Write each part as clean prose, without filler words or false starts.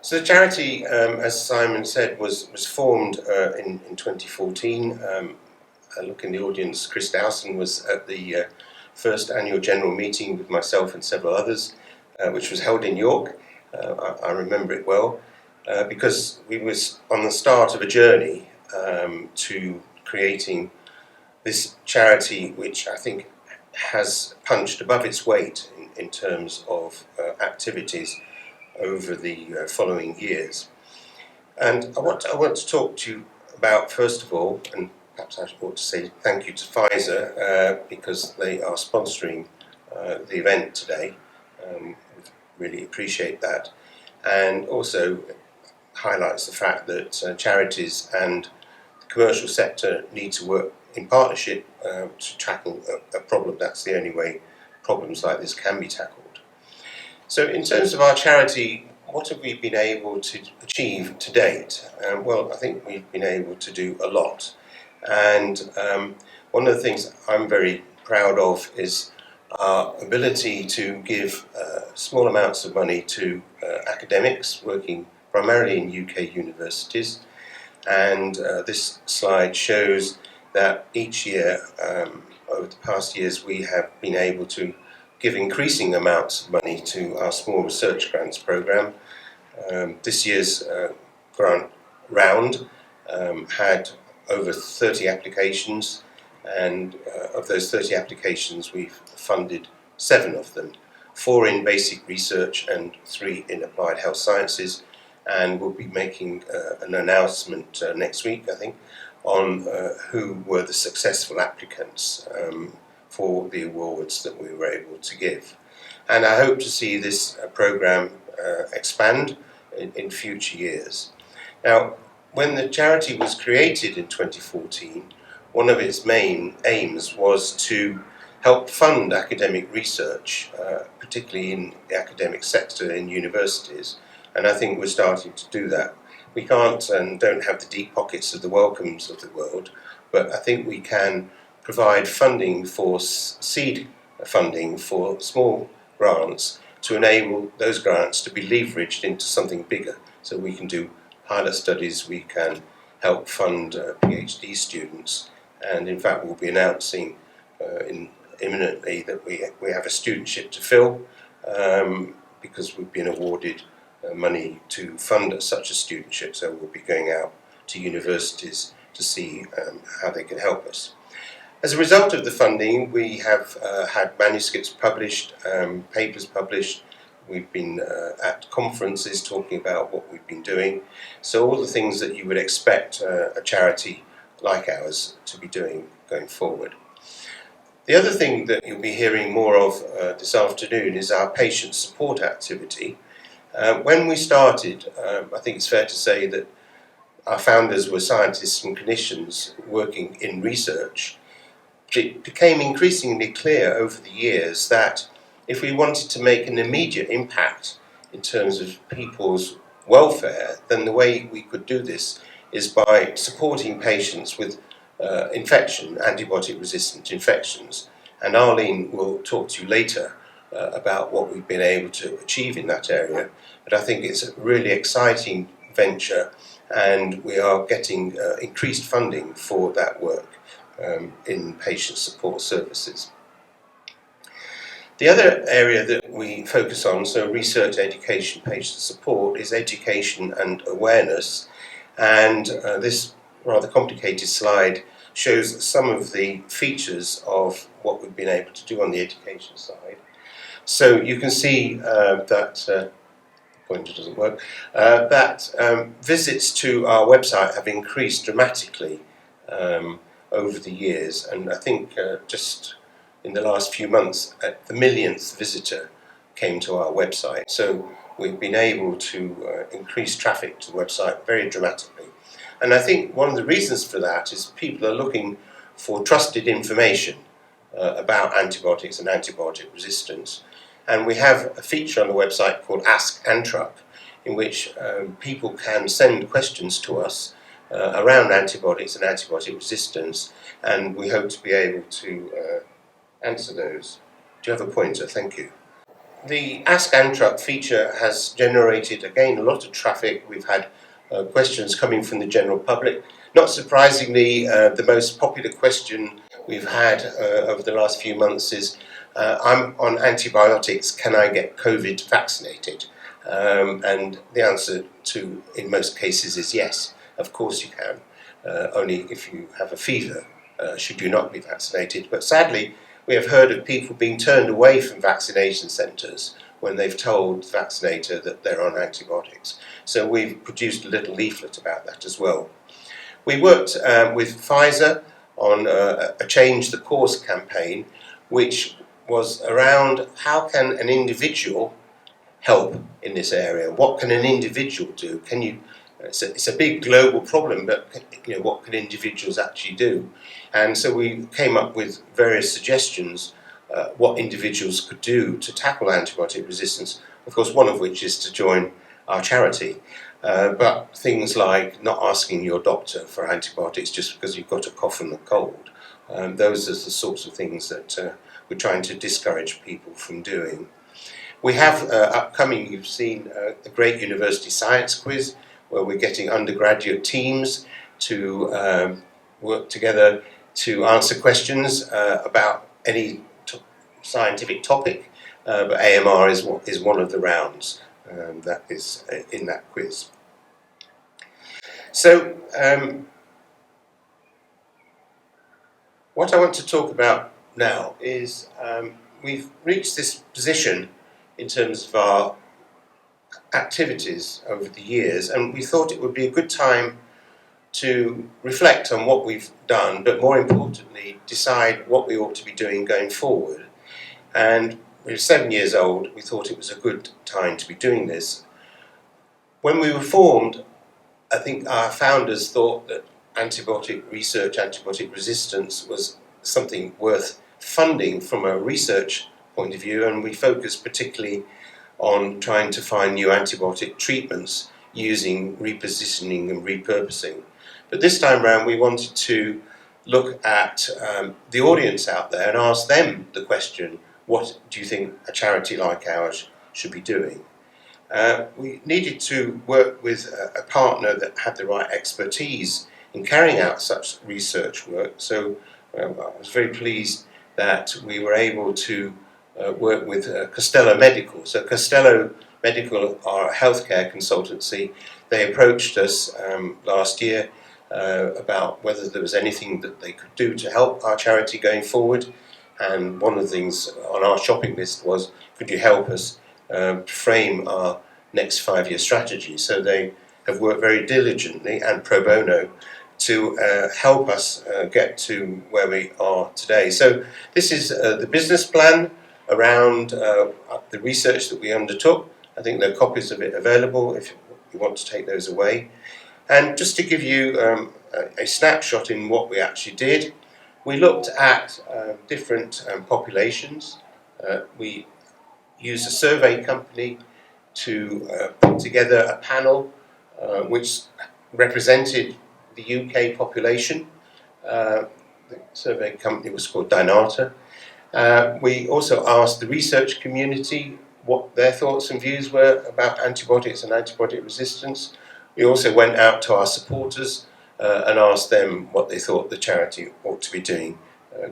So the charity, as Simon said, was formed in 2014. I look in the audience, Chris Dowson was at the first annual general meeting with myself and several others, which was held in York. I remember it well because we was on the start of a journey to creating this charity, which I think has punched above its weight in terms of activities over the following years. And I want to talk to you about, first of all, and perhaps I ought to say thank you to Pfizer because they are sponsoring the event today. Really appreciate that. And also highlights the fact that charities and the commercial sector need to work in partnership to tackle a problem. That's the only way problems like this can be tackled. So in terms of our charity, what have we been able to achieve to date? Well, I think we've been able to do a lot. And one of the things I'm very proud of is our ability to give small amounts of money to academics working primarily in UK universities. And this slide shows that each year, over the past years, we have been able to give increasing amounts of money to our small research grants programme. This year's grant round had over 30 applications, and of those 30 applications we've funded 7 of them, 4 in basic research and 3 in applied health sciences, and we'll be making an announcement next week, I think, on who were the successful applicants for the awards that we were able to give. And I hope to see this programme expand in future years. Now, when the charity was created in 2014, one of its main aims was to help fund academic research, particularly in the academic sector in universities, and I think we're starting to do that. We can't and don't have the deep pockets of the Wellcomes of the world, but I think we can provide funding for seed funding for small grants to enable those grants to be leveraged into something bigger. So we can do pilot studies, we can help fund PhD students, and in fact we'll be announcing imminently that we have a studentship to fill because we've been awarded money to fund such a studentship, so we'll be going out to universities to see how they can help us. As a result of the funding, we have had manuscripts published, papers published. We've been at conferences talking about what we've been doing. So all the things that you would expect a charity like ours to be doing going forward. The other thing that you'll be hearing more of this afternoon is our patient support activity. When we started, I think it's fair to say that our founders were scientists and clinicians working in research. It became increasingly clear over the years that if we wanted to make an immediate impact in terms of people's welfare, then the way we could do this is by supporting patients with antibiotic-resistant infections. And Arlene will talk to you later about what we've been able to achieve in that area. But I think it's a really exciting venture, and we are getting increased funding for that work in patient support services. The other area that we focus on, so research, education, patient support, is education and awareness. And this rather complicated slide shows some of the features of what we've been able to do on the education side. So you can see that pointer doesn't work. Visits to our website have increased dramatically over the years, and I think just in the last few months, the millionth visitor came to our website. So we've been able to increase traffic to the website very dramatically. And I think one of the reasons for that is people are looking for trusted information about antibiotics and antibiotic resistance. And we have a feature on the website called Ask Antruck, in which people can send questions to us around antibiotics and antibiotic resistance, and we hope to be able to answer those. Do you have a pointer? Thank you. The Ask Antruck feature has generated, again, a lot of traffic. We've had questions coming from the general public. Not surprisingly, the most popular question we've had over the last few months is, I'm on antibiotics, can I get COVID vaccinated? And the answer to, in most cases, is yes, of course you can. Only if you have a fever should you not be vaccinated. But sadly, we have heard of people being turned away from vaccination centres when they've told the vaccinator that they're on antibiotics. So we've produced a little leaflet about that as well. We worked with Pfizer on a Change the Course campaign, which was around how can an individual help in this area? What can an individual do? Can you? It's a big global problem, but what can individuals actually do? And so we came up with various suggestions what individuals could do to tackle antibiotic resistance. Of course, one of which is to join our charity. But things like not asking your doctor for antibiotics just because you've got a cough and a cold. Those are the sorts of things that we're trying to discourage people from doing. We have upcoming, you've seen a great university science quiz where we're getting undergraduate teams to work together to answer questions about any scientific topic, but AMR is one of the rounds that is in that quiz. So what I want to talk about now is we've reached this position in terms of our activities over the years, and we thought it would be a good time to reflect on what we've done, but more importantly, decide what we ought to be doing going forward. And we're 7 years old, we thought it was a good time to be doing this. When we were formed, I think our founders thought that antibiotic research, antibiotic resistance was something worth funding from a research point of view, and we focused particularly on trying to find new antibiotic treatments using repositioning and repurposing. But this time around we wanted to look at the audience out there and ask them the question, what do you think a charity like ours should be doing? We needed to work with a partner that had the right expertise in carrying out such research work. So I was very pleased that we were able to work with Costello Medical. So Costello Medical are a healthcare consultancy. They approached us last year about whether there was anything that they could do to help our charity going forward. And one of the things on our shopping list was, could you help us frame our next 5-year strategy? So they have worked very diligently and pro bono to help us get to where we are today. So this is the business plan around the research that we undertook. I think there are copies of it available if you want to take those away. And just to give you a snapshot in what we actually did, we looked at different populations. We used a survey company to put together a panel which represented the UK population. The survey company was called Dynata. We also asked the research community what their thoughts and views were about antibiotics and antibiotic resistance. We also went out to our supporters and asked them what they thought the charity ought to be doing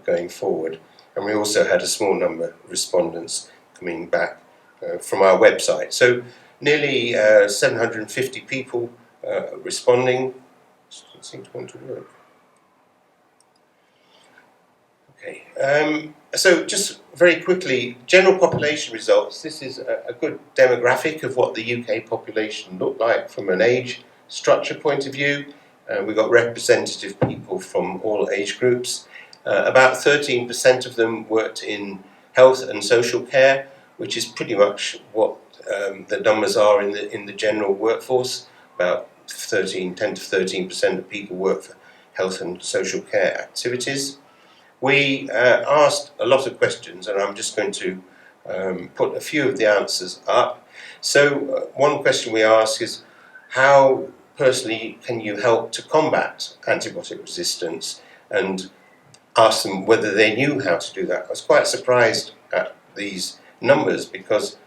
going forward. And we also had a small number of respondents coming back from our website. So nearly 750 people responding. Doesn't seem to want to work. Okay, so just very quickly, general population results. This is a good demographic of what the UK population looked like from an age structure point of view. We've got representative people from all age groups. About 13% of them worked in health and social care, which is pretty much what the numbers are in the general workforce. About 10 to 13% of people work for health and social care activities. We asked a lot of questions, and I'm just going to put a few of the answers up. So one question we asked is, how personally can you help to combat antibiotic resistance, and asked them whether they knew how to do that. I was quite surprised at these numbers because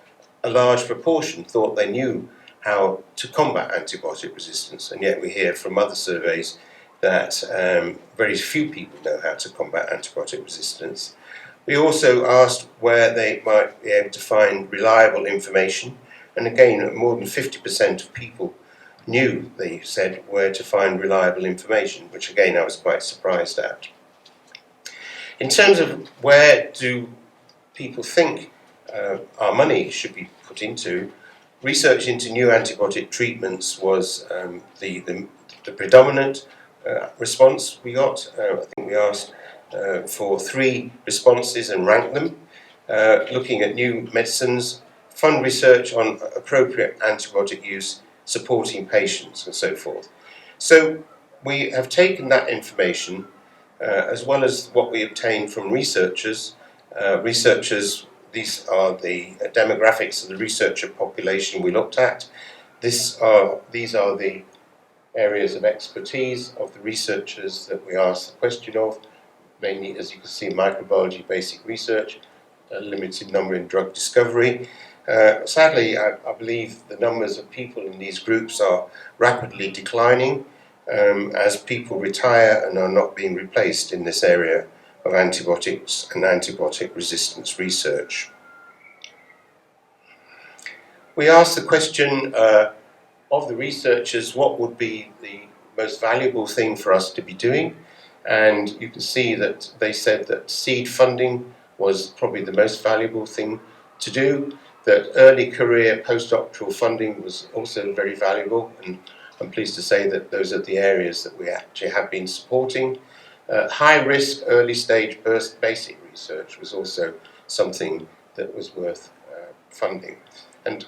a large proportion thought they knew how to combat antibiotic resistance, and yet we hear from other surveys that very few people know how to combat antibiotic resistance. We also asked where they might be able to find reliable information, and again, more than 50% of people knew, they said, where to find reliable information, which again I was quite surprised at. In terms of where do people think our money should be put into, research into new antibiotic treatments was the predominant response we got. I think we asked for 3 responses and ranked them, looking at new medicines, fund research on appropriate antibiotic use, supporting patients and so forth. So we have taken that information as well as what we obtained from researchers. These are the demographics of the researcher population we looked at. These are the areas of expertise of the researchers that we asked the question of, mainly, as you can see, microbiology basic research, a limited number in drug discovery. Sadly, I believe the numbers of people in these groups are rapidly declining as people retire and are not being replaced in this area of antibiotics and antibiotic resistance research. We asked the question of the researchers what would be the most valuable thing for us to be doing, and you can see that they said that seed funding was probably the most valuable thing to do, that early career postdoctoral funding was also very valuable, and I'm pleased to say that those are the areas that we actually have been supporting. High-risk, early-stage basic research was also something that was worth funding. And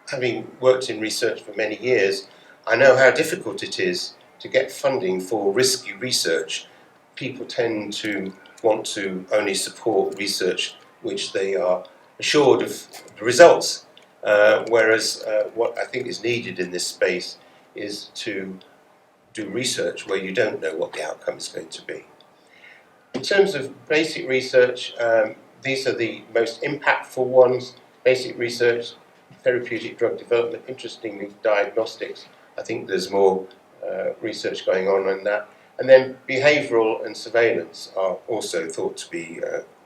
having worked in research for many years, I know how difficult it is to get funding for risky research. People tend to want to only support research which they are assured of the results, whereas what I think is needed in this space is to do research where you don't know what the outcome is going to be. In terms of basic research, these are the most impactful ones. Basic research, therapeutic drug development, interestingly diagnostics. I think there's more research going on that. And then behavioural and surveillance are also thought to be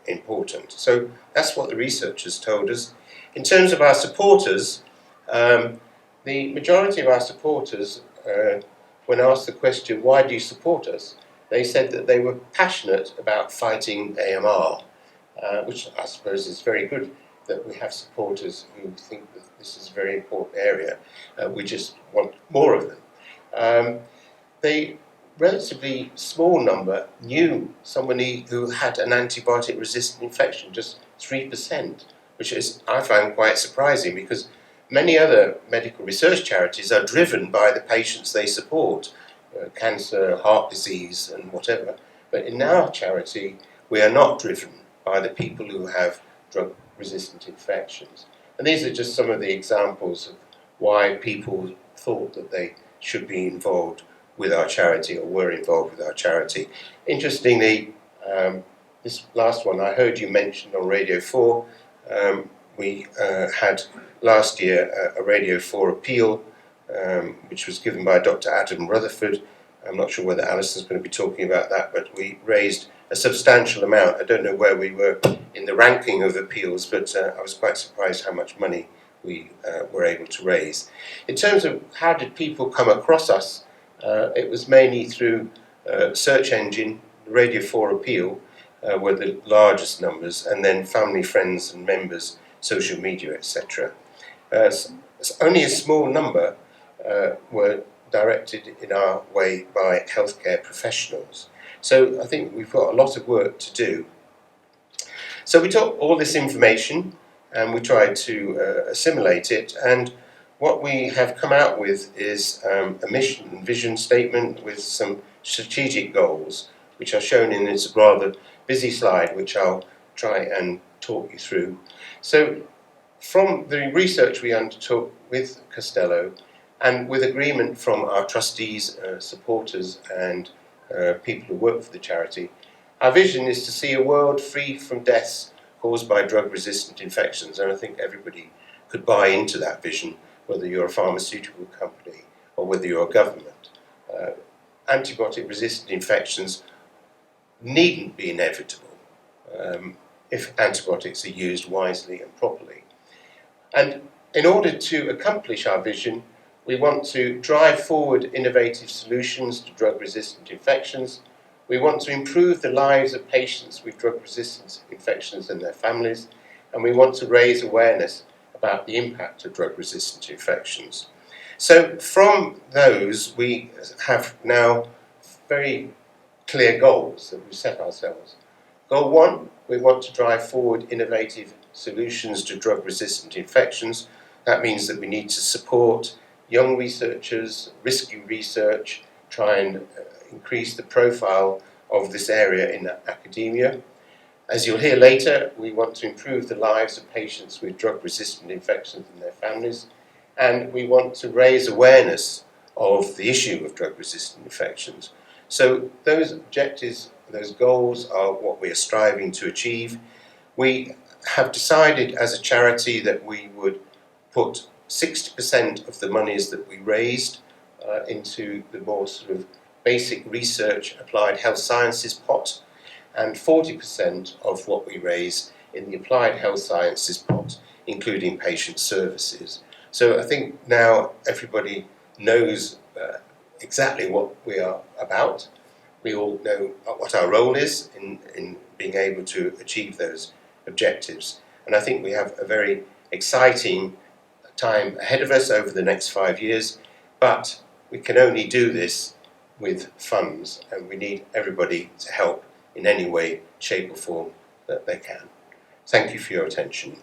important. So that's what the researchers told us. In terms of our supporters, the majority of our supporters, when asked the question, why do you support us, they said that they were passionate about fighting AMR, which I suppose is very good that we have supporters who think that this is a very important area. We just want more of them. The relatively small number knew somebody who had an antibiotic resistant infection, just 3%, which is, I found, quite surprising because many other medical research charities are driven by the patients they support, cancer, heart disease and whatever. But in our charity, we are not driven by the people who have drug-resistant infections. And these are just some of the examples of why people thought that they should be involved with our charity or were involved with our charity. Interestingly, this last one I heard you mention on Radio 4. We had last year a Radio 4 appeal which was given by Dr. Adam Rutherford. I'm not sure whether Alison's going to be talking about that, but we raised a substantial amount. I don't know where we were in the ranking of appeals, but I was quite surprised how much money we were able to raise. In terms of how did people come across us, it was mainly through search engine, Radio 4 appeal were the largest numbers, and then family, friends and members, social media, etc. Only a small number were directed in our way by healthcare professionals. So I think we've got a lot of work to do. So we took all this information and we tried to assimilate it, and what we have come out with is a mission and vision statement with some strategic goals, which are shown in this rather busy slide, which I'll try and talk you through. So from the research we undertook with Costello, and with agreement from our trustees, supporters and people who work for the charity, our vision is to see a world free from deaths caused by drug-resistant infections, and I think everybody could buy into that vision, whether you're a pharmaceutical company or whether you're a government. Antibiotic-resistant infections needn't be inevitable if antibiotics are used wisely and properly. And in order to accomplish our vision, we want to drive forward innovative solutions to drug-resistant infections. We want to improve the lives of patients with drug-resistant infections and their families, and we want to raise awareness about the impact of drug-resistant infections. So from those, we have now very clear goals that we've set ourselves. Goal 1, we want to drive forward innovative solutions to drug-resistant infections. That means that we need to support young researchers, risky research, try and increase the profile of this area in academia. As you'll hear later, we want to improve the lives of patients with drug-resistant infections and their families, and we want to raise awareness of the issue of drug-resistant infections. So those objectives, those goals are what we are striving to achieve. We have decided as a charity that we would put 60% of the monies that we raised into the more sort of basic research applied health sciences pot, and 40% of what we raise in the applied health sciences pot, including patient services. So I think now everybody knows exactly what we are about. We all know what our role is in being able to achieve those objectives. And I think we have a very exciting time ahead of us over the next 5 years, but we can only do this with funds, and we need everybody to help in any way, shape or form that they can. Thank you for your attention.